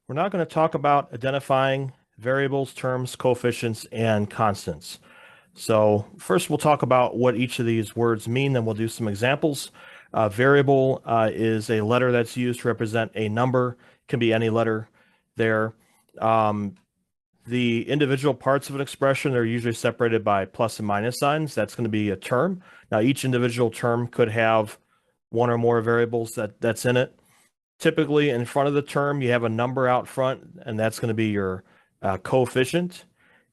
We're now going to talk about identifying variables, terms, coefficients, and constants. So first we'll talk about what each of these words mean, then we'll do some examples. Variable is a letter that's used to represent a number, can be any letter there. The individual parts of an expression are usually separated by plus and minus signs. That's going to be a term. Now each individual term could have one or more variables that's in it. Typically in front of the term, you have a number out front, and that's going to be your coefficient.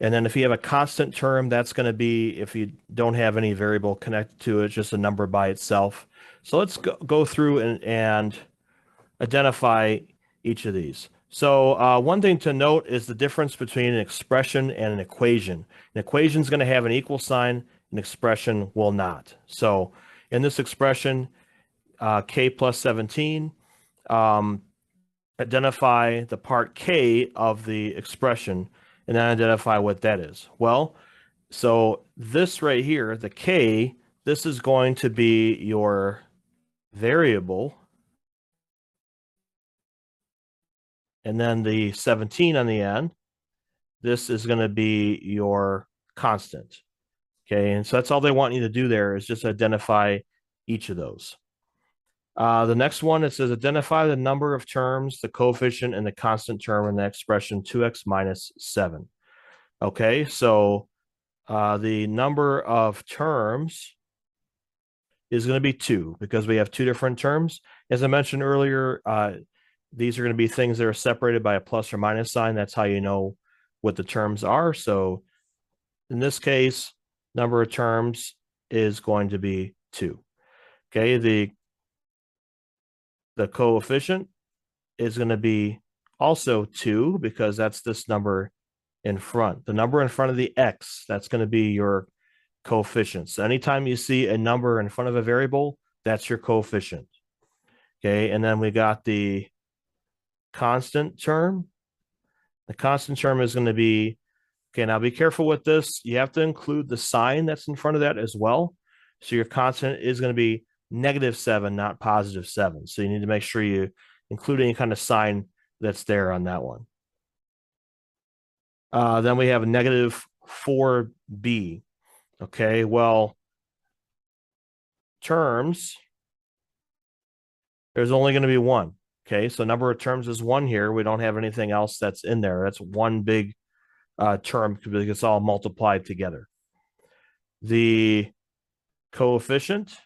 And then if you have a constant term, that's going to be, if you don't have any variable connected to it, just a number by itself. So let's go through and identify each of these. So one thing to note is the difference between an expression and an equation. An equation is going to have an equal sign, an expression will not. So in this expression, k plus 17, identify the part k of the expression and then identify what that is. Well, so this right here, the k, this is going to be your variable. And then the 17 on the end, this is going to be your constant. Okay, and so that's all they want you to do there is just identify each of those. The next one, it says identify the number of terms, the coefficient, and the constant term in the expression 2x minus 7. Okay, so the number of terms is going to be 2 because we have 2 different terms. As I mentioned earlier, these are going to be things that are separated by a plus or minus sign. That's how you know what the terms are. So in this case, number of terms is going to be 2. Okay, the coefficient is going to be also 2 because that's this number in front. The number in front of the x, that's going to be your coefficient. So anytime you see a number in front of a variable, that's your coefficient. Okay, and then we got the constant term. The constant term is going to be, okay, now be careful with this. You have to include the sign that's in front of that as well. So your constant is going to be -7, not +7. So you need to make sure you include any kind of sign that's there on that one. Then we have a -4b. Okay, well, terms, there's only going to be one. Okay, so number of terms is 1 here. We don't have anything else that's in there. That's one big term because it's all multiplied together. The coefficient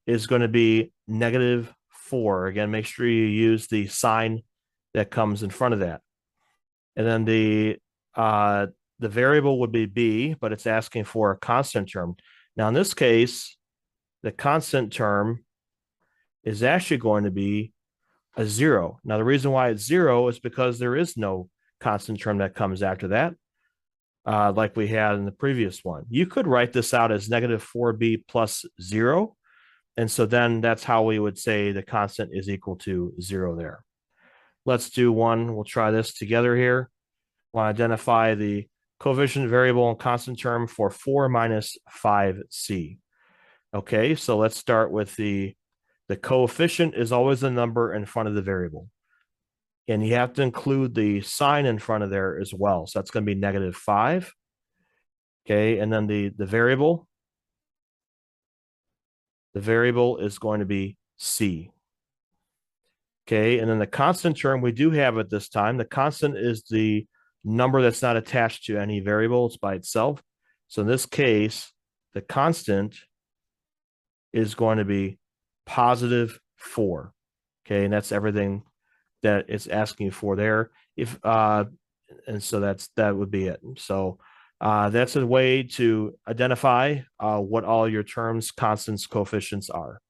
is going to be -4. Again, make sure you use the sign that comes in front of that. And then the variable would be b, but it's asking for a constant term. Now, in this case, the constant term is actually going to be a 0. Now, the reason why it's 0 is because there is no constant term that comes after that, like we had in the previous one. You could write this out as -4b plus 0. And so then that's how we would say the constant is equal to 0 there. Let's do one. We'll try this together here. We'll identify the coefficient, variable, and constant term for 4 minus 5c. Okay, so let's start with the coefficient is always the number in front of the variable. And you have to include the sign in front of there as well. So that's going to be -5. Okay, and then the variable is going to be c. Okay, and then the constant term we do have at this time. The constant is the number that's not attached to any variable. It's by itself. So in this case, the constant is going to be +4. Okay, and that's everything that it's asking for there. And so that would be it. So that's a way to identify what all your terms, constants, coefficients are.